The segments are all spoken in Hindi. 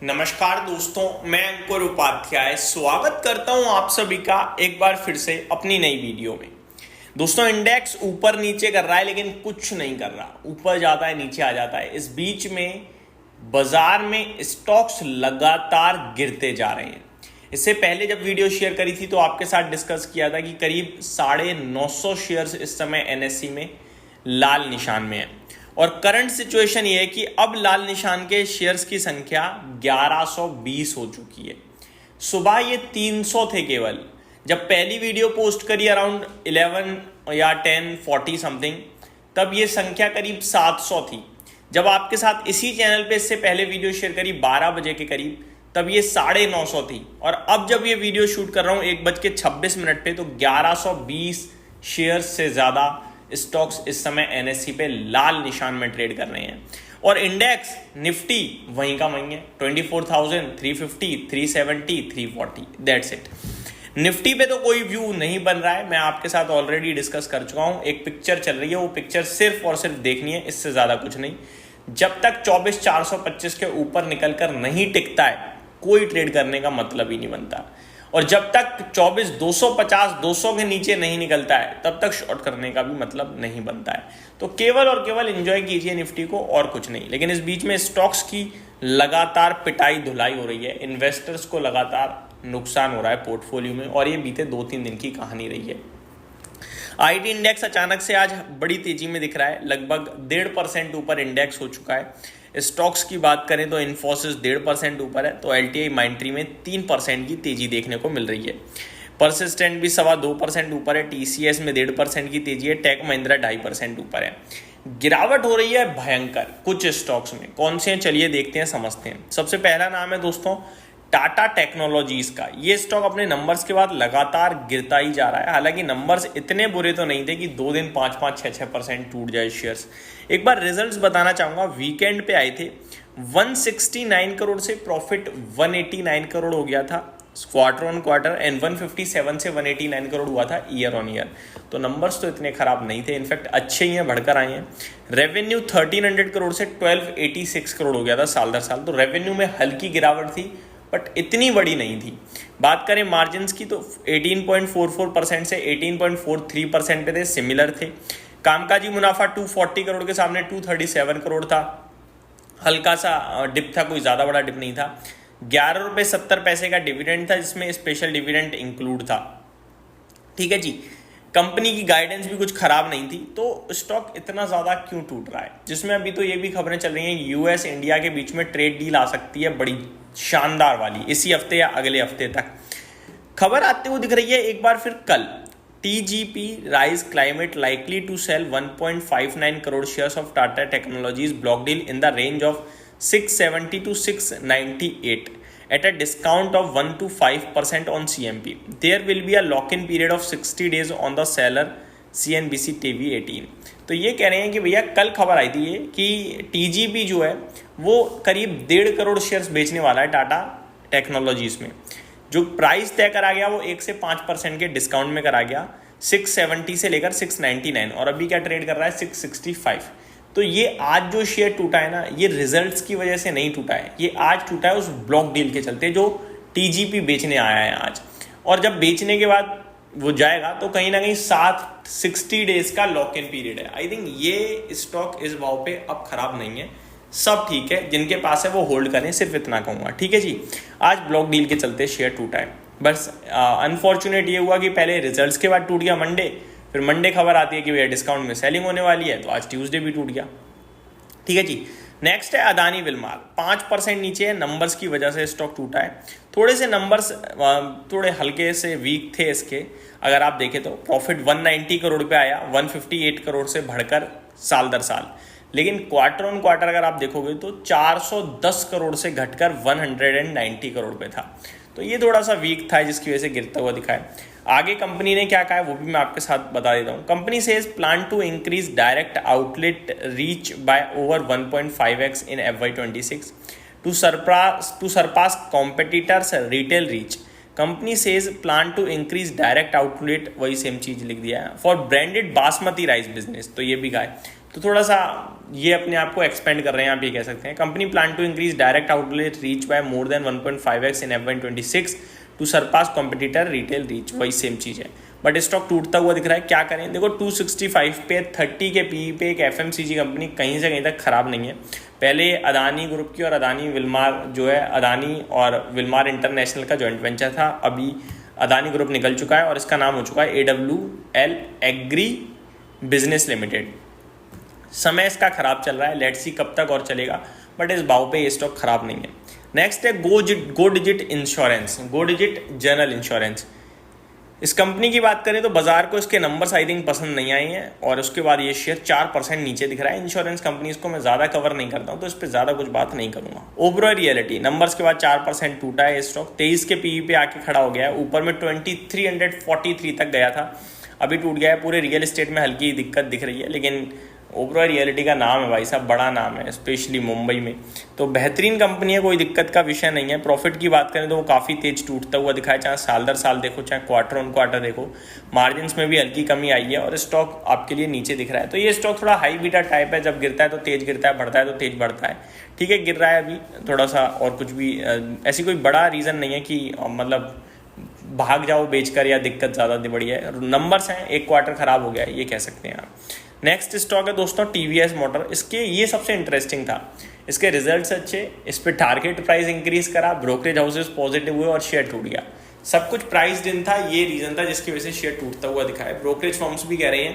नमस्कार दोस्तों, मैं अंकुर उपाध्याय स्वागत करता हूं आप सभी का एक बार फिर से अपनी नई वीडियो में। दोस्तों, इंडेक्स ऊपर नीचे कर रहा है लेकिन कुछ नहीं कर रहा, ऊपर जाता है नीचे आ जाता है। इस बीच में बाजार में स्टॉक्स लगातार गिरते जा रहे हैं। इससे पहले जब वीडियो शेयर करी थी तो आपके साथ डिस्कस किया था कि करीब 950 शेयर्स इस समय एनएससी में लाल निशान में है और करंट सिचुएशन ये है कि अब लाल निशान के शेयर्स की संख्या 1120 हो चुकी है। सुबह ये 300 थे केवल। जब पहली वीडियो पोस्ट करी अराउंड 11 या 10:40 समथिंग, तब ये संख्या करीब 700 थी। जब आपके साथ इसी चैनल पे इससे पहले वीडियो शेयर करी 12 बजे के करीब, तब ये 950 थी। और अब जब ये वीडियो शूट कर रहा हूँ 1:26 पे, तो 1120 शेयर से ज़्यादा स्टॉक्स इस समय एनएससी पे लाल निशान में ट्रेड कर रहे हैं। और इंडेक्स निफ्टी वहीं का वहीं है, 24,350, 370, 340, दैट्स इट। निफ्टी पे तो कोई व्यू नहीं बन रहा है, मैं आपके साथ ऑलरेडी डिस्कस कर चुका हूं। एक पिक्चर चल रही है, वो पिक्चर सिर्फ और सिर्फ देखनी है, इससे ज़्यादा कुछ नहीं। जब तक 24,425 के ऊपर निकलकर नहीं टिकता है, कोई ट्रेड करने का मतलब ही नहीं बनता। और जब तक 24,250, 200 के नीचे नहीं निकलता है, तब तक शॉर्ट करने का भी मतलब नहीं बनता है। तो केवल और केवल एंजॉय कीजिए निफ्टी को, और कुछ नहीं। लेकिन इस बीच में स्टॉक्स की लगातार पिटाई धुलाई हो रही है, इन्वेस्टर्स को लगातार नुकसान हो रहा है पोर्टफोलियो में, और ये बीते 2-3 दिन की कहानी रही है। आईटी इंडेक्स अचानक से आज बड़ी तेजी में दिख रहा है, लगभग 1.5% ऊपर इंडेक्स हो चुका है। स्टॉक्स की बात करें तो इन्फोसिस 1.5% ऊपर है, तो एलटीआई माइंट्री में 3% की तेजी देखने को मिल रही है। परसिस्टेंट भी 2.25% ऊपर है, टीसीएस में 1.5% की तेजी है, टेक महिंद्रा 2.5% ऊपर है। गिरावट हो रही है भयंकर कुछ स्टॉक्स में। कौन से हैं चलिए देखते हैं, समझते हैं। सबसे पहला नाम है दोस्तों टाटा टेक्नोलॉजीज का। ये स्टॉक अपने नंबर्स के बाद लगातार गिरता ही जा रहा है। हालांकि नंबर्स इतने बुरे तो नहीं थे कि 2 दिन 5-5, 6-6% टूट जाए शेयर्स। एक बार रिजल्ट्स बताना चाहूंगा, वीकेंड पे आए थे। 169 करोड़ से प्रॉफिट 189 करोड़ हो गया था क्वार्टर ऑन क्वार्टर, एंड 157 से 189 करोड़ हुआ था ईयर ऑन ईयर। तो नंबर्स तो इतने खराब नहीं थे, इनफैक्ट अच्छे ही हैं, बढ़कर आए हैं। रेवेन्यू 1300 करोड़ से 1286 करोड़ हो गया था साल दर साल। तो रेवेन्यू में हल्की गिरावट थी, बट इतनी बड़ी नहीं थी। बात करें मार्जिन्स की तो 18.44% से 18.43% पे थे, सिमिलर थे। कामकाजी मुनाफा 240 करोड़ के सामने 237 करोड़ था। हल्का सा डिप था, कोई ज़्यादा बड़ा डिप नहीं था। 11.70 का डिविडेंड था, जिसमें स्पेशल डिविडेंड इंक्लूड था। ठीक है जी। कंपनी की गाइडेंस भी कुछ खराब नहीं थी। तो स्टॉक इतना ज़्यादा क्यों टूट रहा है, जिसमें अभी तो ये भी खबरें चल रही हैं यूएस इंडिया के बीच में ट्रेड डील आ सकती है, बड़ी शानदार वाली, इसी हफ्ते या अगले हफ्ते तक। खबर आते हुए दिख रही है एक बार फिर कल। TGP rise climate likely to sell 1.59 crore shares of Tata Technologies block deal in the range of 670 to 698 at a discount of 1 to 5% on CMP. There will be a lock-in period of 60 days on the seller CNBC TV 18। तो ये कह रहे हैं कि भैया कल खबर आई थी ये कि टीजीपी जो है वो करीब 1.5 करोड़ शेयर्स बेचने वाला है टाटा टेक्नोलॉजीज में। जो प्राइस तय करा गया वो 1 से 5% के डिस्काउंट में करा गया, 670 से लेकर 699, और अभी क्या ट्रेड कर रहा है 665। तो ये आज जो शेयर टूटा है ना, ये रिजल्ट्स की वजह से नहीं टूटा है, ये आज टूटा है उस ब्लॉक डील के चलते जो टीजीपी बेचने आया है आज। और जब बेचने के बाद वो जाएगा तो कहीं ना कहीं 60 डेज का लॉक इन पीरियड है। आई थिंक ये स्टॉक इस भाव पे अब खराब नहीं है, सब ठीक है। जिनके पास है वो होल्ड करें, सिर्फ इतना कहूँगा। ठीक है जी। आज ब्लॉक डील के चलते शेयर टूटा है। बस अनफॉर्चुनेट ये हुआ कि पहले रिजल्ट्स के बाद टूट गया मंडे, फिर मंडे खबर आती है कि भैया डिस्काउंट में सेलिंग होने वाली है, तो आज ट्यूसडे भी टूट गया। ठीक है जी। नेक्स्ट है अदानी विलमार, 5% नीचे है, नंबर्स की वजह से स्टॉक टूटा है। थोड़े से नंबर्स थोड़े हल्के से वीक थे इसके। अगर आप देखें तो प्रॉफिट 190 करोड़ पे आया, 158 करोड़ से बढ़कर साल दर साल। लेकिन क्वार्टर ऑन क्वार्टर अगर आप देखोगे तो 410 करोड़ से घटकर 190 करोड़ पे था। तो ये थोड़ा सा वीक था, जिसकी वजह से गिरता हुआ दिखा है। आगे कंपनी ने क्या कहा है वो भी मैं आपके साथ बता देता हूँ। Company says plan to increase direct outlet reach by over 1.5x in FY26 to surpass competitors retail reach. Company says plan to increase direct outlet, वही सेम चीज लिख दिया है, for branded basmati rice business. तो ये भी कहा है। तो थोड़ा सा ये अपने आप को एक्सपेंड कर रहे हैं, आप ये कह सकते हैं। Company plan to increase direct outlet reach by more than 1.5x in FY26 to surpass competitor retail reach, वही सेम चीज़ है। बट स्टॉक टूटता हुआ दिख रहा है, क्या करें। देखो 265 पे 30 के पी पे एक FMCG कंपनी कहीं से कहीं तक खराब नहीं है। पहले अदानी ग्रुप की और अदानी विल्मार जो है, अदानी और विल्मार इंटरनेशनल का जॉइंट वेंचर था, अभी अदानी ग्रुप निकल चुका है और इसका नाम हो चुका है AWL एग्री बिजनेस लिमिटेड। समय इसका खराब चल रहा है, लेट्स सी कब तक और चलेगा, बट इस भाव पे ये स्टॉक खराब नहीं है। नेक्स्ट है गो डिजिट इंश्योरेंस, गो डिजिट जनरल इंश्योरेंस। इस कंपनी की बात करें तो बाजार को इसके नंबर्स आई थिंक पसंद नहीं आए हैं और उसके बाद ये शेयर 4% नीचे दिख रहा है। इंश्योरेंस कंपनीज को मैं ज़्यादा कवर नहीं करता हूँ तो इस पर ज़्यादा कुछ बात नहीं करूँगा। ओवरऑल रियलिटी नंबर्स के बाद 4% टूटा है स्टॉक, 23 के पीई पे आके खड़ा हो गया है, ऊपर में 2343 तक गया था, अभी टूट गया है। पूरे रियल एस्टेट में हल्की दिक्कत दिख रही है, लेकिन ओवरऑल रियलिटी का नाम है भाई साहब, बड़ा नाम है, स्पेशली मुंबई में, तो बेहतरीन कंपनी है, कोई दिक्कत का विषय नहीं है। प्रॉफिट की बात करें तो वो काफ़ी तेज टूटता हुआ दिखाया, चाहे साल दर साल देखो, चाहे क्वार्टर ऑन क्वार्टर देखो, मार्जिन्स में भी हल्की कमी आई है और स्टॉक आपके लिए नीचे दिख रहा है। तो ये स्टॉक थोड़ा हाई बीटा टाइप है, जब गिरता है तो तेज गिरता है, बढ़ता है तो तेज बढ़ता है। ठीक है, गिर रहा है अभी थोड़ा सा, और कुछ भी ऐसी कोई बड़ा रीज़न नहीं है कि मतलब भाग जाओ बेचकर या दिक्कत ज़्यादा बड़ी है। नंबर्स हैं, एक क्वार्टर खराब हो गया है, ये कह सकते हैं आप। नेक्स्ट स्टॉक है दोस्तों TVS मोटर। इसके ये सबसे इंटरेस्टिंग था, इसके रिजल्ट्स अच्छे, इस पर टारगेट प्राइस इंक्रीज करा, ब्रोकरेज हाउसेस पॉजिटिव हुए और शेयर टूट गया। सब कुछ प्राइस इन था, ये रीज़न था जिसकी वजह से शेयर टूटता हुआ दिखा है। ब्रोकरेज फर्म्स भी कह रहे हैं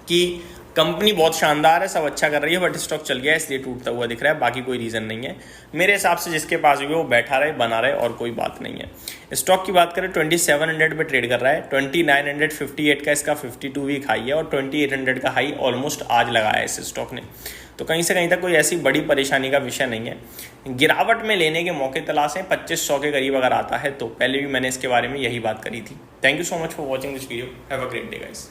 कि कंपनी बहुत शानदार है, सब अच्छा कर रही है, बट स्टॉक चल गया इसलिए टूटता हुआ दिख रहा है, बाकी कोई रीज़न नहीं है। मेरे हिसाब से जिसके पास भी वो बैठा रहे, बना रहे, और कोई बात नहीं है। स्टॉक की बात करें 2700 पे ट्रेड कर रहा है, 2958 का इसका 52 वीक हाई है और 2800 का हाई ऑलमोस्ट आज लगाया है इस स्टॉक ने। तो कहीं से कहीं तक कोई ऐसी बड़ी परेशानी का विषय नहीं है। गिरावट में लेने के मौके तलाश हैं, 2500 के करीब अगर आता है तो। पहले भी मैंने इसके बारे में यही बात करी थी। Thank you so much for watching this video, have a great day guys.